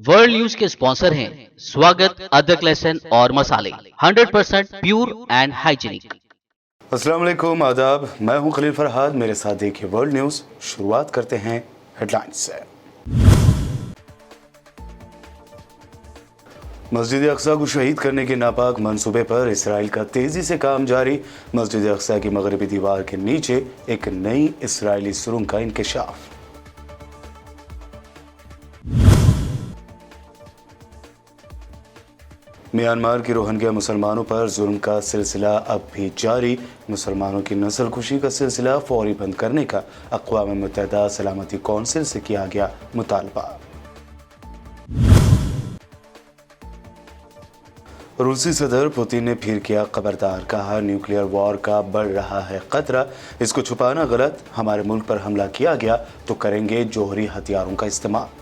World news के sponsor हैं स्वागत, अदरक, लहसुन और मसाले 100% प्योर एंड हाइजीनिक। अस्सलाम वालेकुम, आदाब। मैं हूं खलील फरहाद। मेरे साथ देखिए वर्ल्ड न्यूज़। शुरुआत करते हैं हेडलाइंस से। मस्जिद अक्सा को शहीद करने के नापाक मंसूबे पर इसराइल का तेजी से काम जारी। मस्जिद अक्सा की मगरबी दीवार के नीचे एक नई इसराइली सुरंग का इंकशाफ। म्यांमार के रोहिंग्या मुसलमानों पर जुल्म का सिलसिला अब भी जारी। मुसलमानों की नस्लकुशी का सिलसिला फौरी बंद करने का अक़वाम मुत्तहिदा सलामती कौंसिल से किया गया मुतालबा। रूसी सदर पुतिन ने फिर किया खबरदार, कहा न्यूक्लियर वॉर का बढ़ रहा है खतरा, इसको छुपाना गलत। हमारे मुल्क पर हमला किया गया तो करेंगे जौहरी हथियारों का इस्तेमाल।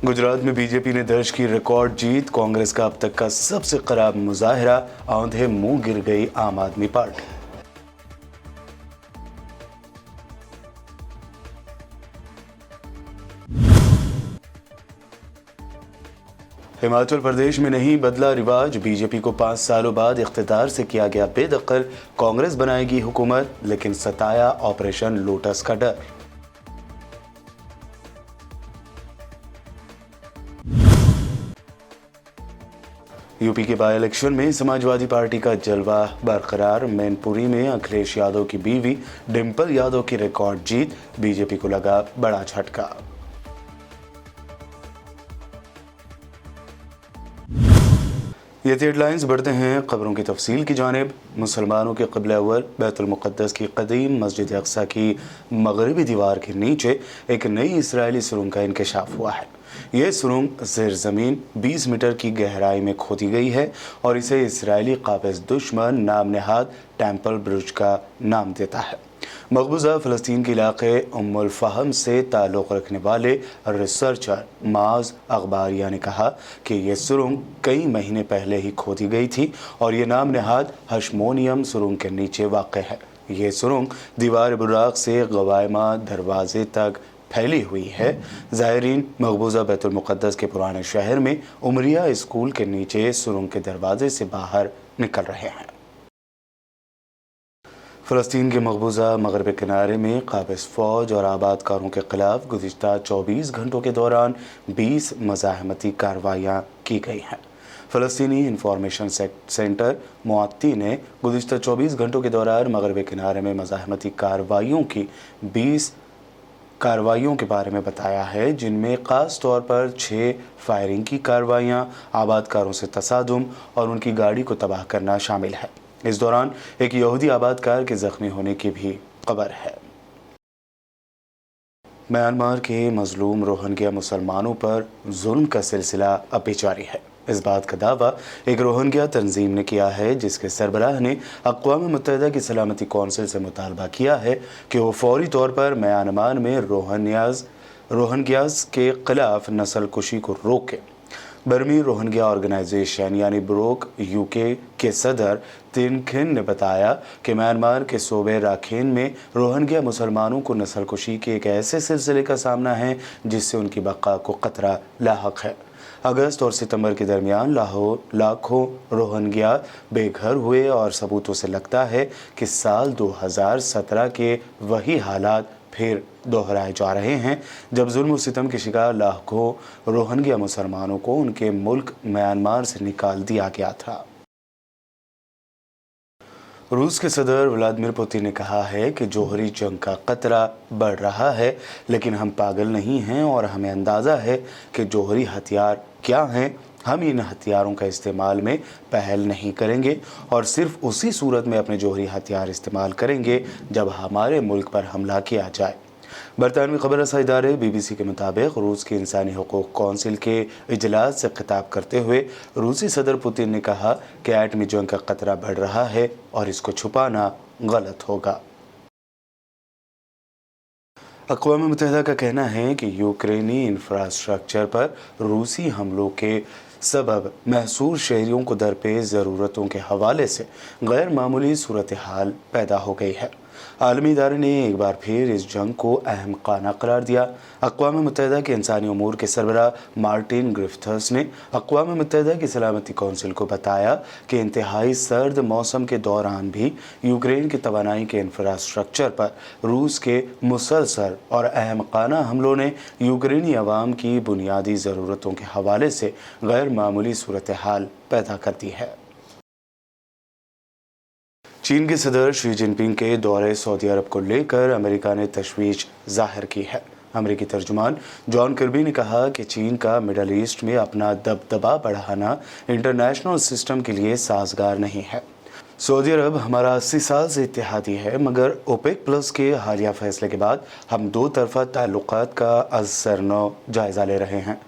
गुजरात में बीजेपी ने दर्ज की रिकॉर्ड जीत। कांग्रेस का अब तक का सबसे खराब मुजाहिरा, औंधे मुंह गिर गई आम आदमी पार्टी। हिमाचल प्रदेश में नहीं बदला रिवाज, बीजेपी को 5 सालों बाद इख्तिदार से किया गया बेदखल। कांग्रेस बनाएगी हुकूमत, लेकिन सताया ऑपरेशन लोटस का डर। यूपी के बाई इलेक्शन में समाजवादी पार्टी का जलवा बरकरार। मैनपुरी में अखिलेश यादव की बीवी डिंपल यादव की रिकॉर्ड जीत, बीजेपी को लगा बड़ा झटका। ये थी हेडलाइंस। बढ़ते हैं खबरों की तफसील की जानिब। मुसलमानों के क़िबला अव्वल बैतुल मुक़द्दस की क़दीम मस्जिद अक़सा की मगरबी दीवार के नीचे एक नई इसराइली सुरंग का इंकशाफ हुआ है। ये सुरंग ज़ेर ज़मीन 20 मीटर की गहराई में खोदी गई है और इसे इसराइली काबिज़ दुश्मन नाम नेहाद टेम्पल ब्रिज का नाम देता है। मकबूजा फ़लस्तीन के इलाके उम्मुल फ़हम से ताल्लुक़ रखने वाले रिसर्चर माज अखबारिया ने कहा कि यह सुरंग कई महीने पहले ही खोदी गई थी और ये नाम नेहाद हशमोनियम सुरंग के नीचे वाक़ है। ये सुरंग दीवार बुराक से गवायमा दरवाजे तक फैली हुई है। ज़ायरीन मकबूजा बैतुल मुक़द्दस के पुराने शहर में उमरिया स्कूल के नीचे सुरंग के दरवाजे से बाहर निकल रहे हैं। फ़लस्तीन के मकबूजा मगरब किनारे में काबिज़ फ़ौज और आबादकारों के ख़िलाफ़ गुज़िश्ता 24 घंटों के दौरान 20 मज़ाहमती कार्रवाइयाँ की गई हैं। फ़लस्तीनी इंफॉर्मेशन सेंटर मुअत्ती ने गुज़िश्ता 24 घंटों के दौरान मगरब किनारे में मज़ाहमती कार्रवाइयों की 20 कार्रवाइयों के बारे में बताया है, जिनमें ख़ास तौर पर 6 फायरिंग की कार्रवाइयाँ, आबादकारों से तसादुम और उनकी गाड़ी को तबाह करना शामिल है। इस दौरान एक यहूदी आबादकार के ज़ख्मी होने की भी खबर है। म्यांमार के मजलूम रोहिंग्या मुसलमानों पर जुल्म का सिलसिला अब भी जारी है। इस बात का दावा एक रोहिंग्या तंजीम ने किया है, जिसके सरबराह ने अक़वाम मुत्तहिदा की सलामती कौंसिल से मुतालबा किया है कि वो फौरी तौर पर म्यांमार में रोहिंग्यास के ख़िलाफ़ नस्लकुशी को रोके। बर्मी रोहिंग्या ऑर्गेनाइजेशन यानी ब्रोक यूके के सदर तिन खिन ने बताया कि म्यांमार के सूबे राखीन में रोहिंग्या मुसलमानों को नस्लकुशी के एक ऐसे सिलसिले का सामना है जिससे उनकी बका को खतरा लाहक है। अगस्त और सितंबर के दरमियान लाखों रोहिंग्या बेघर हुए और सबूतों से लगता है कि साल 2017 के वही हालात फिर दोहराए जा रहे हैं, जब जुल्म और सितम के शिकार लाखों रोहिंग्या मुसलमानों को उनके मुल्क म्यांमार से निकाल दिया गया था। रूस के सदर व्लादिमीर पुतिन ने कहा है कि जौहरी जंग का खतरा बढ़ रहा है, लेकिन हम पागल नहीं हैं और हमें अंदाज़ा है कि जौहरी हथियार क्या हैं। हम इन हथियारों का इस्तेमाल में पहल नहीं करेंगे और सिर्फ उसी सूरत में अपने जौहरी हथियार इस्तेमाल करेंगे जब हमारे मुल्क पर हमला किया जाए। बरतानवी खबर रसा इदारे BBC के मुताबिक रूस की इंसानी हकूक़ कौंसिल के इजलास से खिताब करते हुए रूसी सदर पुतिन ने कहा कि एटमी जंग का खतरा बढ़ रहा है और इसको छुपाना गलत होगा। अक़वाम मुत्तहिदा का कहना है कि यूक्रेनी इंफ्रास्ट्रक्चर पर रूसी हमलों के सबब महसूर शहरियों को दरपेश ज़रूरतों के हवाले से गैर मामूली सूरत हाल पैदा हो गई है। आलमी इदारे ने एक बार फिर इस जंग को अहम खाना करार दिया। अक़वाम मुत्तहिदा के इंसानी उमूर के सरबराह मार्टिन ग्रिफ्iths ने अक़वाम मुत्तहिदा की सलामती कौंसिल को बताया कि इंतहाई सर्द मौसम के दौरान भी यूक्रेन की तवानाई के इंफ्रास्ट्रक्चर पर रूस के मुसलसल और अहम खाना हमलों ने यूक्रेनी अवाम की बुनियादी ज़रूरतों के हवाले से गैर मामूली सूरत हाल पैदा कर दी है। चीन के सदर शी जिनपिंग के दौरे सऊदी अरब को लेकर अमेरिका ने तशवीश जाहिर की है। अमेरिकी तर्जुमान जॉन किर्बी ने कहा कि चीन का मिडल ईस्ट में अपना दबदबा बढ़ाना इंटरनेशनल सिस्टम के लिए साजगार नहीं है। सऊदी अरब हमारा 80 साल से इत्तेहादी है, मगर ओपेक प्लस के हालिया फैसले के बाद हम दो तरफा ताल्लुकात का अज़-सर-नौ जायज़ा ले रहे हैं।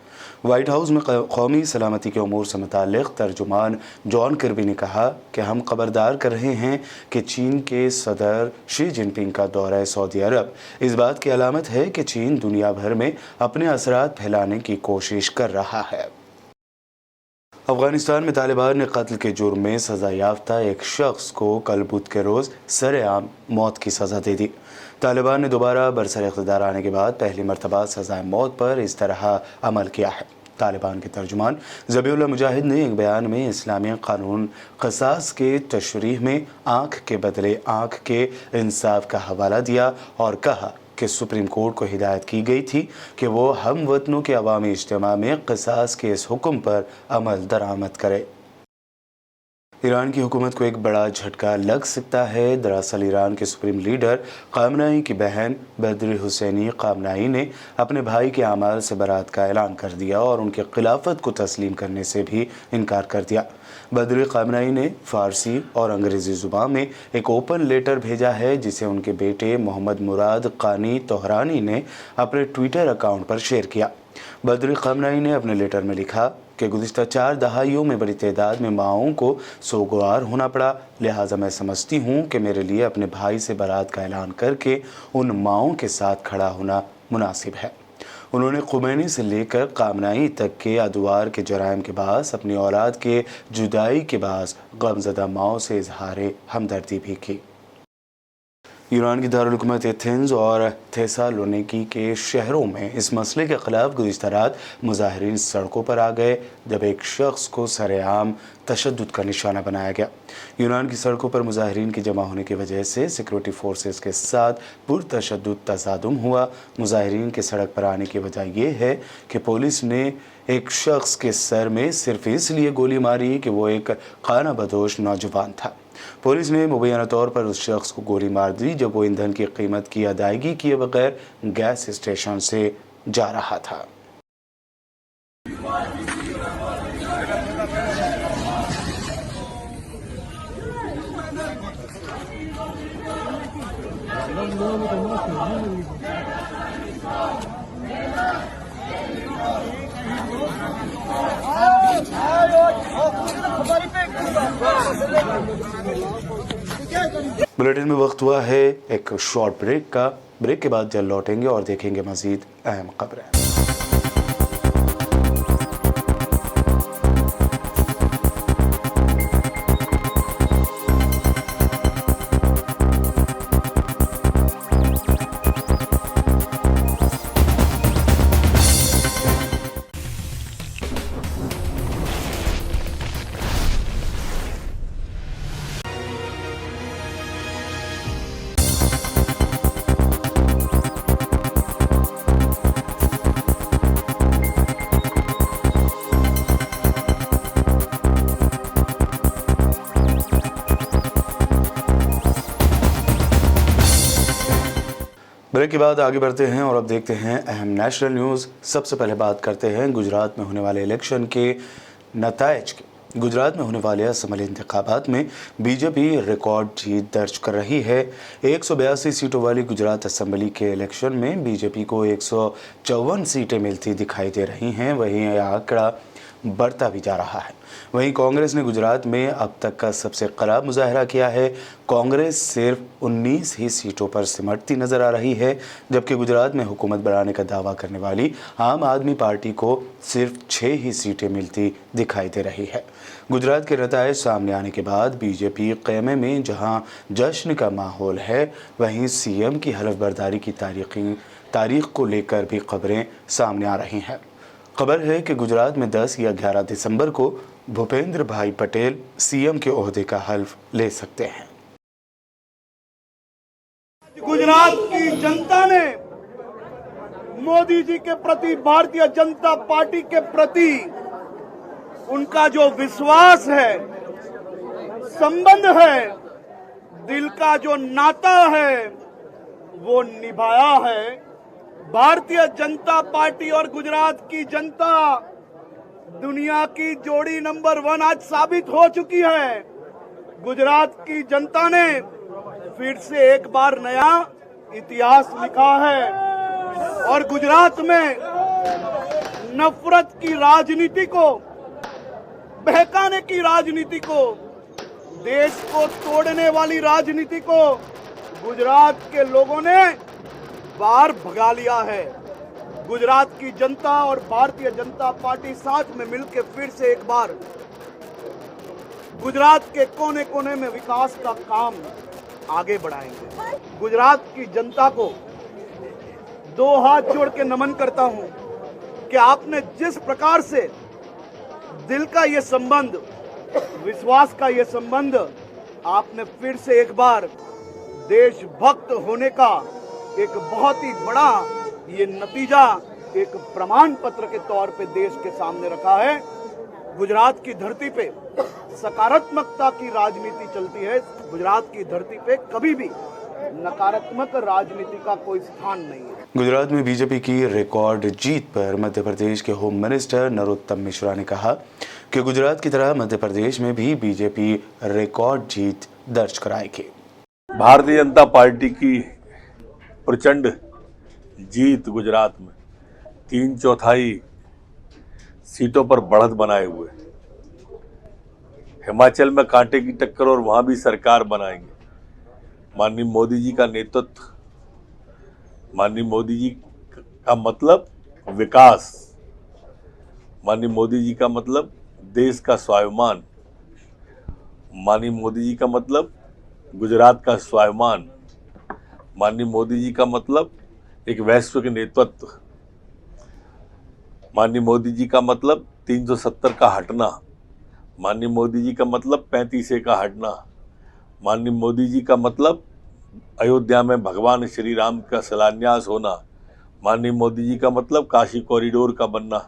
वाइट हाउस में कौमी सलामती के उमूर से मुताल्लिक़ तर्जुमान जॉन किर्बी ने कहा कि हम खबरदार कर रहे हैं कि चीन के सदर शी जिनपिंग का दौरा सऊदी अरब इस बात की अलामत है कि चीन दुनिया भर में अपने असरात फैलाने की कोशिश कर रहा है। अफगानिस्तान में तालिबान ने कत्ल के जुर्म में सज़ा याफ्ता एक शख्स को कल बुध के रोज़ सरेआम मौत की सज़ा दे दी। तालिबान ने दोबारा बरसर इक़्तिदार आने के बाद पहली मरतबा सज़ाए मौत पर इस तरह अमल किया है। तालिबान के तर्जुमान ज़बीउल्लाह मुजाहिद ने एक बयान में इस्लामी कानून क़सास के तशरीह में आँख के बदले आँख के इंसाफ का हवाला दिया और कहा कि सुप्रीम कोर्ट को हिदायत की गई थी कि वो हम वतनों के अवामी इज्तिमा में क़सास के इस हुक्म पर अमल दरामद करे। ईरान की हुकूमत को एक बड़ा झटका लग सकता है। दरअसल ईरान के सुप्रीम लीडर ख़ामनेई की बहन बद्र हुसैनी ख़ामनेई ने अपने भाई के अमाल से बरात का ऐलान कर दिया और उनके खिलाफत को तस्लीम करने से भी इनकार कर दिया। बद्र ख़ामनेई ने फ़ारसी और अंग्रेज़ी ज़ुबान में एक ओपन लेटर भेजा है जिसे उनके बेटे मोहम्मद मुराद क़ानी तोहरानी ने अपने ट्विटर अकाउंट पर शेयर किया। बद्र ख़ामनेई ने अपने लेटर में लिखा कि गुज़िश्ता 4 दहाइयों में बड़ी तादाद में माओं को सोगवार होना पड़ा, लिहाजा मैं समझती हूँ कि मेरे लिए अपने भाई से बारात का ऐलान करके उन माओं के साथ खड़ा होना मुनासिब है। उन्होंने खुमैनी से लेकर ख़ामनेई तक के अदवार के जराइम के बास अपनी औलाद के जुदाई के बास गमज़दा माओं से इजहार हमदर्दी भी की। ईरान की दारुल-हुकूमत एथेंस और थेसालोनिकी के शहरों में इस मसले के ख़िलाफ़ गुज़िश्ता रात मुज़ाहिरीन सड़कों पर आ गए जब एक शख्स को सरेआम तशद्दुद का निशाना बनाया गया। यूनान की सड़कों पर मुज़ाहिरीन के जमा होने की वजह से सिक्योरिटी फोर्सेस के साथ पुरतशद्दुद तसादुम हुआ। मुज़ाहिरीन के सड़क पर आने की वजह यह है कि पुलिस ने एक शख्स के सर में सिर्फ इसलिए गोली मारी कि वो एक खाना बदोश नौजवान था। पुलिस ने मुबैना तौर पर उस शख्स को गोली मार दी जब वो ईंधन की कीमत की अदायगी किए बगैर गैस स्टेशन से जा रहा था। बुलेटिन में वक्त हुआ है एक शॉर्ट ब्रेक का। ब्रेक के बाद जल्द लौटेंगे और देखेंगे मजीद अहम खबरें। ब्रेक के बाद आगे बढ़ते हैं और अब देखते हैं अहम नेशनल न्यूज़। सबसे पहले बात करते हैं गुजरात में होने वाले इलेक्शन के नताइज की। गुजरात में होने वाले असम्बली इंतखाबात में बीजेपी रिकॉर्ड जीत दर्ज कर रही है। 182 सीटों वाली गुजरात असम्बली के इलेक्शन में बीजेपी को 154 सीटें मिलती दिखाई दे रही हैं। वहीं यह आंकड़ा बढ़ता भी जा रहा है। वहीं कांग्रेस ने गुजरात में अब तक का सबसे खराब मुजाहरा किया है। कांग्रेस सिर्फ 19 ही सीटों पर सिमटती नजर आ रही है, जबकि गुजरात में हुकूमत बनाने का दावा करने वाली आम आदमी पार्टी को सिर्फ 6 ही सीटें मिलती दिखाई दे रही है। गुजरात के नतायज सामने आने के बाद बीजेपी क़ैमे में जहां जश्न का माहौल है, वहीं सीएम की हलफबरदारी की तारीख को लेकर भी खबरें सामने आ रही हैं। खबर है कि गुजरात में 10 या 11 दिसंबर को भूपेंद्र भाई पटेल सीएम के ओहदे का हल्फ ले सकते हैं। गुजरात की जनता ने मोदी जी के प्रति, भारतीय जनता पार्टी के प्रति उनका जो विश्वास है, संबंध है, दिल का जो नाता है, वो निभाया है। भारतीय जनता पार्टी और गुजरात की जनता दुनिया की जोड़ी नंबर 1 आज साबित हो चुकी है। गुजरात की जनता ने फिर से एक बार नया इतिहास लिखा है और गुजरात में नफरत की राजनीति को, बहकाने की राजनीति को, देश को तोड़ने वाली राजनीति को गुजरात के लोगों ने बाहर भगा लिया है। गुजरात की जनता और भारतीय जनता पार्टी साथ में मिलकर फिर से एक बार गुजरात के कोने कोने में विकास का काम आगे बढ़ाएंगे। गुजरात की जनता को 2 हाथ जोड़ के नमन करता हूं कि आपने जिस प्रकार से दिल का ये संबंध, विश्वास का ये संबंध, आपने फिर से एक बार देशभक्त होने का एक बहुत ही बड़ा ये नतीजा एक प्रमाण पत्र के तौर पे देश के सामने रखा है। गुजरात की धरती पे सकारात्मकता की राजनीति चलती है। गुजरात की धरती पे कभी भी नकारात्मक राजनीति का कोई स्थान नहीं है। गुजरात में बीजेपी की रिकॉर्ड जीत पर मध्य प्रदेश के होम मिनिस्टर नरोत्तम मिश्रा ने कहा कि गुजरात की तरह मध्य प्रदेश में भी बीजेपी रिकॉर्ड जीत दर्ज कराएगी। भारतीय जनता पार्टी की प्रचंड जीत गुजरात में 3/4 सीटों पर बढ़त बनाए हुए, हिमाचल में कांटे की टक्कर और वहां भी सरकार बनाएंगे। माननीय मोदी जी का नेतृत्व, माननीय मोदी जी का मतलब विकास, माननीय मोदी जी का मतलब देश का स्वाभिमान, माननीय मोदी जी का मतलब गुजरात का स्वाभिमान, माननीय मोदी जी का मतलब एक वैश्विक नेतृत्व, माननीय मोदी जी का मतलब 370 का हटना, माननीय मोदी जी का मतलब 35A का हटना, माननीय मोदी जी का मतलब अयोध्या में भगवान श्री राम का शिलान्यास होना, माननीय मोदी जी का मतलब काशी कॉरिडोर का बनना,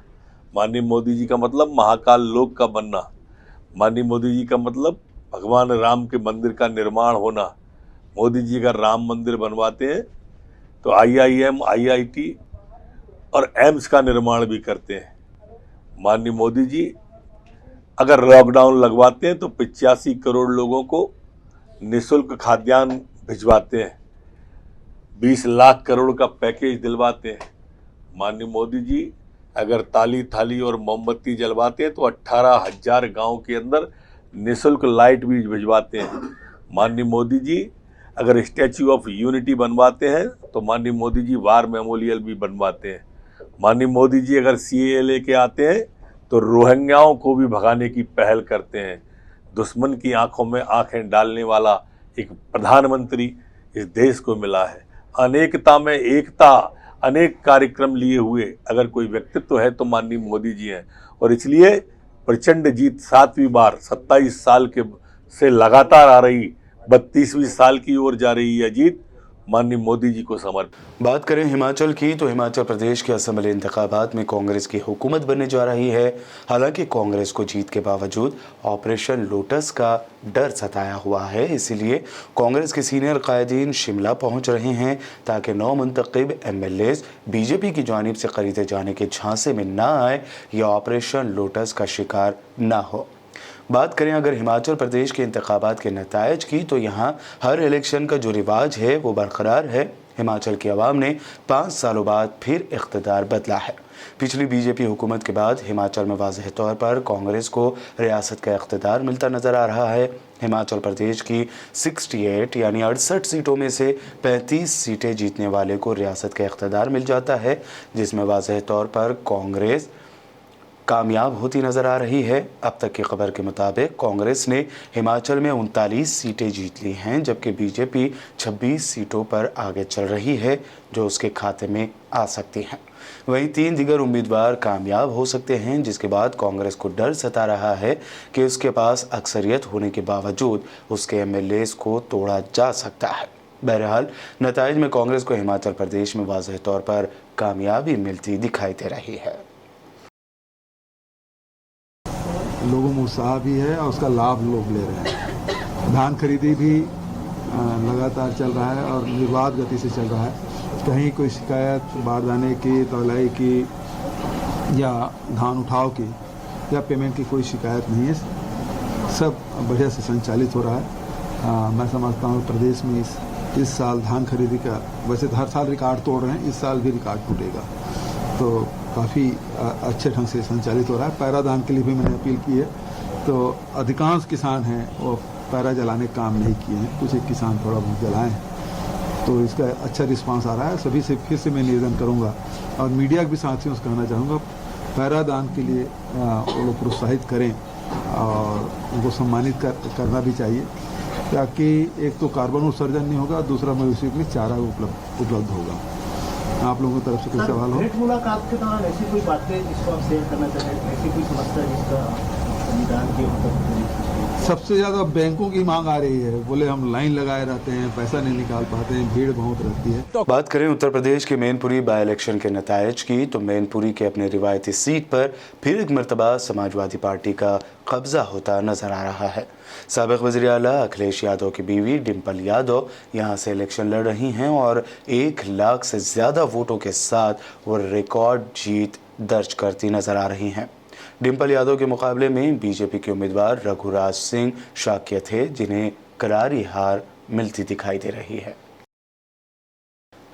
माननीय मोदी जी का मतलब महाकाल लोक का बनना, माननीय मोदी जी का मतलब भगवान राम के मंदिर का निर्माण होना। मोदी जी अगर राम मंदिर बनवाते हैं तो IIM, IIT और एम्स का निर्माण भी करते हैं। माननीय मोदी जी अगर लॉकडाउन लगवाते हैं तो 85 करोड़ लोगों को निःशुल्क खाद्यान्न भिजवाते हैं, 20 लाख करोड़ का पैकेज दिलवाते हैं। माननीय मोदी जी अगर ताली थाली और मोमबत्ती जलवाते हैं तो 18,000 गाँव के अंदर निःशुल्क लाइट भी भिजवाते हैं। माननीय मोदी जी अगर स्टैच्यू ऑफ यूनिटी बनवाते हैं तो माननीय मोदी जी वार मेमोरियल भी बनवाते हैं। माननीय मोदी जी अगर CAA लेके आते हैं तो रोहिंग्याओं को भी भगाने की पहल करते हैं। दुश्मन की आंखों में आंखें डालने वाला एक प्रधानमंत्री इस देश को मिला है। अनेकता में एकता, अनेक कार्यक्रम लिए हुए अगर कोई व्यक्तित्व है तो माननीय मोदी जी हैं और इसलिए प्रचंड जीत 7वीं बार 27 साल के से लगातार आ रही 32वीं साल की ओर जा रही यह जीत माननीय मोदी जी को समर्पित। बात करें हिमाचल की तो हिमाचल प्रदेश के असेंबली इंतखाबात में कांग्रेस की हुकूमत बनने जा रही है। हालांकि कांग्रेस को जीत के बावजूद ऑपरेशन लोटस का डर सताया हुआ है, इसीलिए कांग्रेस के सीनियर कायदीन शिमला पहुंच रहे हैं ताकि नौमुंतखब MLAs बीजेपी की जानिब से खरीदे जाने के झांसे में न आए या ऑपरेशन लोटस का शिकार न हो। बात करें अगर हिमाचल प्रदेश के इंतखाबात के नतायज की तो यहाँ हर इलेक्शन का जो रिवाज है वो बरकरार है। हिमाचल की आवाम ने 5 सालों बाद फिर इख्तिदार बदला है। पिछली बीजेपी हुकूमत के बाद हिमाचल में वाज़ेह तौर पर कांग्रेस को रियासत का इख्तिदार मिलता नजर आ रहा है। हिमाचल प्रदेश की 68 यानी 68 सीटों में से 35 सीटें जीतने वाले को रियासत का इख्तिदार मिल जाता है, जिसमें वाज़ेह तौर पर कांग्रेस कामयाब होती नजर आ रही है। अब तक की खबर के मुताबिक कांग्रेस ने हिमाचल में 39 सीटें जीत ली हैं, जबकि बीजेपी 26 सीटों पर आगे चल रही है जो उसके खाते में आ सकती हैं। वहीं 3 दीगर उम्मीदवार कामयाब हो सकते हैं, जिसके बाद कांग्रेस को डर सता रहा है कि उसके पास अक्सरियत होने के बावजूद उसके एमएलएज को तोड़ा जा सकता है। बहरहाल नताइज में कांग्रेस को हिमाचल प्रदेश में वाज़ेह तौर पर कामयाबी मिलती दिखाई दे रही है। लोगों में उत्साह भी है और उसका लाभ लोग ले रहे हैं। धान खरीदी भी लगातार चल रहा है और निर्बाध गति से चल रहा है। कहीं कोई शिकायत बारदाने की, तौलाई की या धान उठाव की या पेमेंट की कोई शिकायत नहीं है। सब बढ़िया से संचालित हो रहा है। मैं समझता हूँ प्रदेश में इस साल धान खरीदी का, वैसे हर साल रिकॉर्ड तोड़ रहे हैं, इस साल भी रिकॉर्ड टूटेगा, तो काफ़ी अच्छे ढंग से संचालित हो रहा है। पैरा दान के लिए भी मैंने अपील की है, तो अधिकांश किसान हैं वो पैरा जलाने का काम नहीं किए हैं, कुछ एक किसान थोड़ा बहुत जलाए हैं, तो इसका अच्छा रिस्पांस आ रहा है। सभी से फिर से मैं निवेदन करूंगा और मीडिया के भी साथियों से कहना चाहूँगा, पैरा दान के लिए वो लोग प्रोत्साहित करें और उनको सम्मानित करना भी चाहिए, ताकि एक तो कार्बन उत्सर्जन नहीं होगा, दूसरा मवेशियों के लिए चारा उपलब्ध होगा। आप लोगों की तरफ से कोई सवाल हो? भेंट मुलाकात के दौरान ऐसी कोई बातें जिसको आप शेयर करना चाहें, ऐसी कोई समस्या जिसका निदान के सबसे ज़्यादा बैंकों की मांग आ रही है। बोले हम लाइन लगाए रहते हैं, पैसा नहीं निकाल पाते हैं, भीड़ बहुत रहती है। तो बात करें उत्तर प्रदेश के मैनपुरी बाई इलेक्शन के नतायज की, तो मैनपुरी के अपने रिवायती सीट पर फिर एक मरतबा समाजवादी पार्टी का कब्जा होता नजर आ रहा है। साबिक वज़ीर आला अखिलेश यादव की बीवी डिम्पल यादव यहाँ से इलेक्शन लड़ रही हैं और 1 लाख से ज़्यादा वोटों के साथ वो रिकॉर्ड जीत दर्ज करती नजर आ रही हैं। डिम्पल यादव के मुकाबले में बीजेपी के उम्मीदवार रघुराज सिंह शाक्य थे, जिन्हें करारी हार मिलती दिखाई दे रही है।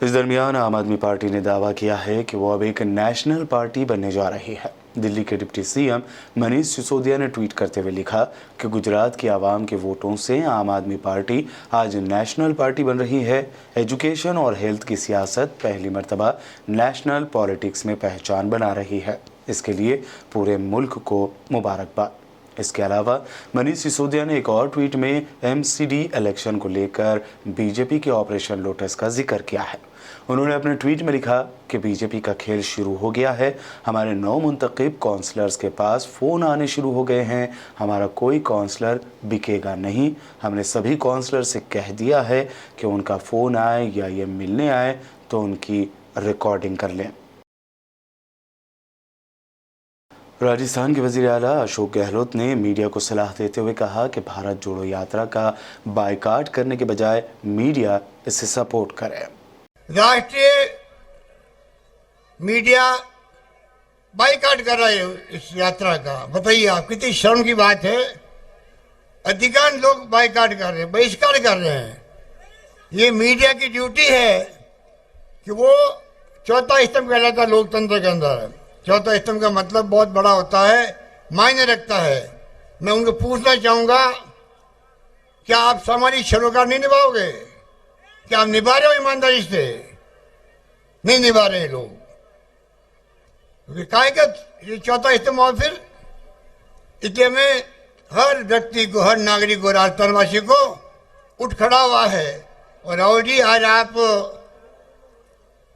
इस दरमियान आम आदमी पार्टी ने दावा किया है कि वो अब एक नेशनल पार्टी बनने जा रही है। दिल्ली के डिप्टी सीएम मनीष सिसोदिया ने ट्वीट करते हुए लिखा कि गुजरात की आवाम के वोटों से आम आदमी पार्टी आज नेशनल पार्टी बन रही है। एजुकेशन और हेल्थ की सियासत पहली मर्तबा नेशनल पॉलिटिक्स में पहचान बना रही है। इसके लिए पूरे मुल्क को मुबारकबाद। इसके अलावा मनीष सिसोदिया ने एक और ट्वीट में एमसीडी इलेक्शन को लेकर बीजेपी के ऑपरेशन लोटस का जिक्र किया है। उन्होंने अपने ट्वीट में लिखा कि बीजेपी का खेल शुरू हो गया है। हमारे 9 मुंतखब काउंसलर्स के पास फ़ोन आने शुरू हो गए हैं। हमारा कोई काउंसलर बिकेगा नहीं। हमने सभी काउंसलर से कह दिया है कि उनका फ़ोन आए या ये मिलने आए तो उनकी रिकॉर्डिंग कर लें। राजस्थान के वज़ीर आला अशोक गहलोत ने मीडिया को सलाह देते हुए कहा कि भारत जोड़ो यात्रा का बायकाट करने के बजाय मीडिया इसे सपोर्ट करे। राष्ट्रीय मीडिया बायकाट कर रहा है इस यात्रा का। बताइए आप, कितनी शर्म की बात है। अधिकांश लोग बायकाट कर रहे हैं, बहिष्कार कर रहे हैं। ये मीडिया की ड्यूटी है कि वो चौथा स्तंभ कहलाता है लोकतंत्र के अंदर। चौथा स्तंभ का मतलब बहुत बड़ा होता है, मायने रखता है। मैं उनको पूछना चाहूंगा, क्या आप सामाजिक सरोकार नहीं निभाओगे? क्या आप निभा रहे हो ईमानदारी से? नहीं निभा रहे लोग। ये चौथा स्तंभ और फिर इसलिए हमें हर व्यक्ति को, हर नागरिक को, राजस्थानवासी को उठ खड़ा हुआ है। और राहुल जी, आज आप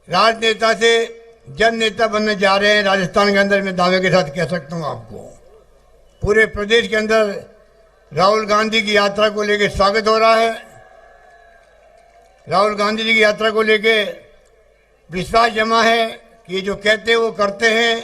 राजनेता से जन नेता बनने जा रहे हैं राजस्थान के अंदर। मैं दावे के साथ कह सकता हूं आपको, पूरे प्रदेश के अंदर राहुल गांधी की यात्रा को लेकर स्वागत हो रहा है। राहुल गांधी जी की यात्रा को लेकर विश्वास जमा है कि ये जो कहते हैं वो करते हैं।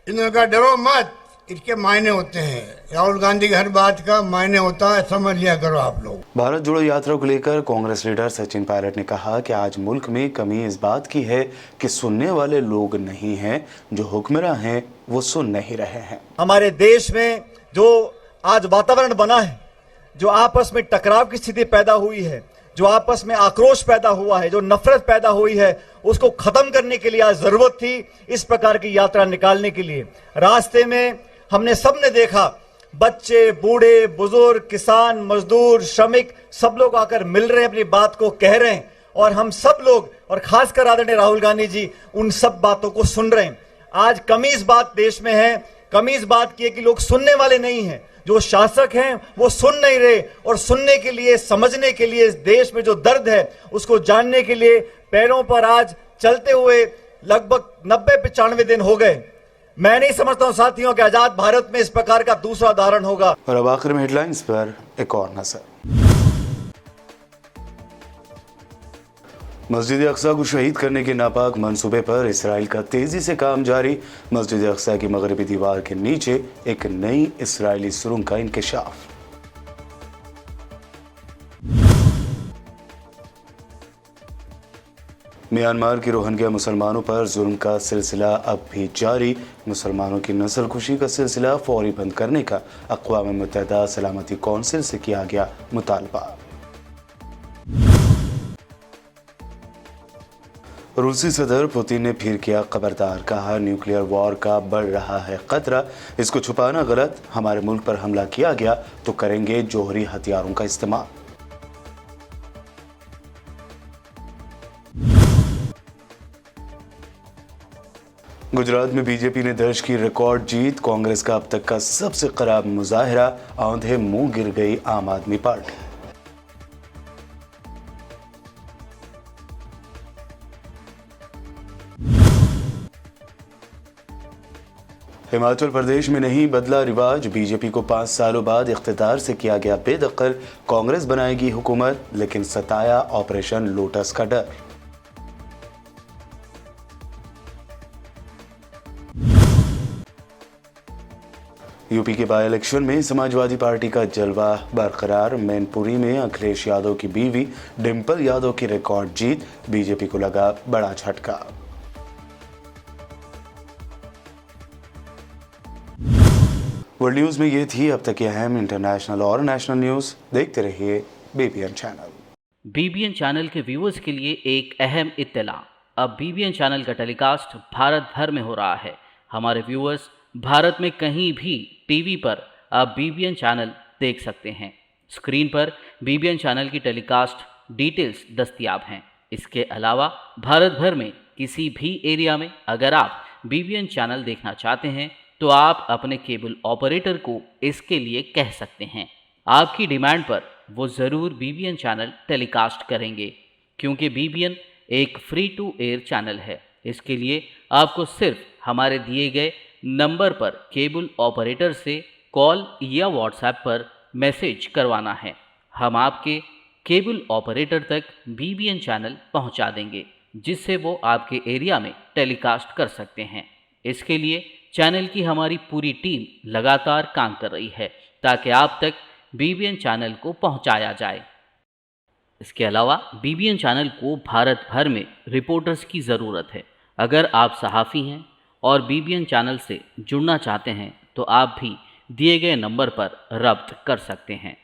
इनका डरो मत, इसके मायने होते हैं। राहुल गांधी की हर बात का मायने होता है, समझ लिया करो आप लोग। भारत जोड़ो यात्रा को लेकर कांग्रेस लीडर सचिन पायलट ने कहा कि आज मुल्क में कमी इस बात की है कि सुनने वाले लोग नहीं हैं, जो हुक्मरान हैं वो सुन नहीं रहे हैं। हमारे देश में जो आज वातावरण बना है, जो आपस में टकराव की स्थिति पैदा हुई है, जो आपस में आक्रोश पैदा हुआ है, जो नफरत पैदा हुई है, उसको खत्म करने के लिए आज जरूरत थी इस प्रकार की यात्रा निकालने के लिए। रास्ते में हमने सबने देखा, बच्चे, बूढ़े, बुजुर्ग, किसान, मजदूर, श्रमिक, सब लोग आकर मिल रहे हैं, अपनी बात को कह रहे हैं, और हम सब लोग और खासकर आदरणीय राहुल गांधी जी उन सब बातों को सुन रहे हैं। आज कमी इस बात देश में है, कमी इस बात की है कि लोग सुनने वाले नहीं हैं। जो शासक हैं वो सुन नहीं रहे, और सुनने के लिए, समझने के लिए, इस देश में जो दर्द है उसको जानने के लिए पैरों पर आज चलते हुए लगभग 90-95 दिन हो गए। मैं नहीं समझता हूं साथियों कि आजाद भारत में इस प्रकार का दूसरा उदाहरण होगा। और अब आखिर में हेडलाइंस पर एक और नजर। मस्जिद अक्सा को शहीद करने के नापाक मंसूबे पर इसराइल का तेजी से काम जारी। मस्जिद अक्सा की मगरबी दीवार के नीचे एक नई इसराइली सुरंग का इंकशाफ। म्यांमार के रोहिंग्या मुसलमानों पर जुल्म का सिलसिला अब भी जारी। मुसलमानों की नस्लकुशी का सिलसिला फौरी बंद करने का अक़वाम मुत्तहिदा सलामती कौंसिल से किया गया मुतालबा। रूसी सदर पुतिन ने फिर किया खबरदार, कहा न्यूक्लियर वॉर का बढ़ रहा है खतरा, इसको छुपाना गलत, हमारे मुल्क पर हमला किया गया तो करेंगे जौहरी हथियारों का इस्तेमाल। गुजरात में बीजेपी ने दर्ज की रिकॉर्ड जीत, कांग्रेस का अब तक का सबसे खराब मुजाहिरा, आंधे मुंह गिर गई आम आदमी पार्टी। हिमाचल प्रदेश में नहीं बदला रिवाज, बीजेपी को 5 सालों बाद इख्तिदार से किया गया बेदखल, कांग्रेस बनाएगी हुकूमत, लेकिन सताया ऑपरेशन लोटस का डर। यूपी के बाई इलेक्शन में समाजवादी पार्टी का जलवा बरकरार, मैनपुरी में अखिलेश यादव की बीवी डिंपल यादव की रिकॉर्ड जीत, बीजेपी को लगा बड़ा झटका। वर्ल्ड न्यूज में ये थी अब तक की अहम इंटरनेशनल और नेशनल न्यूज। देखते रहिए बीबीएन चैनल। बीबीएन चैनल के व्यूअर्स के लिए एक अहम इत्तला, अब बीबीएन चैनल का टेलीकास्ट भारत भर में हो रहा है। हमारे व्यूअर्स भारत में कहीं भी टीवी पर अब बीबीएन चैनल देख सकते हैं। स्क्रीन पर बीबीएन चैनल की टेलीकास्ट डिटेल्स दस्तयाब हैं। इसके अलावा भारत भर में किसी भी एरिया में अगर आप बीबीएन चैनल देखना चाहते हैं तो आप अपने केबल ऑपरेटर को इसके लिए कह सकते हैं। आपकी डिमांड पर वो ज़रूर बीबीएन चैनल टेलीकास्ट करेंगे, क्योंकि बीबीएन एक फ्री टू एयर चैनल है। इसके लिए आपको सिर्फ हमारे दिए गए नंबर पर केबल ऑपरेटर से कॉल या व्हाट्सएप पर मैसेज करवाना है। हम आपके केबल ऑपरेटर तक बीबीएन चैनल पहुंचा देंगे, जिससे वो आपके एरिया में टेलीकास्ट कर सकते हैं। इसके लिए चैनल की हमारी पूरी टीम लगातार काम कर रही है ताकि आप तक बीबीएन चैनल को पहुंचाया जाए। इसके अलावा बीबीएन चैनल को भारत भर में रिपोर्टर्स की ज़रूरत है। अगर आप सहाफ़ी हैं और बीबीएन चैनल से जुड़ना चाहते हैं तो आप भी दिए गए नंबर पर रब्त कर सकते हैं।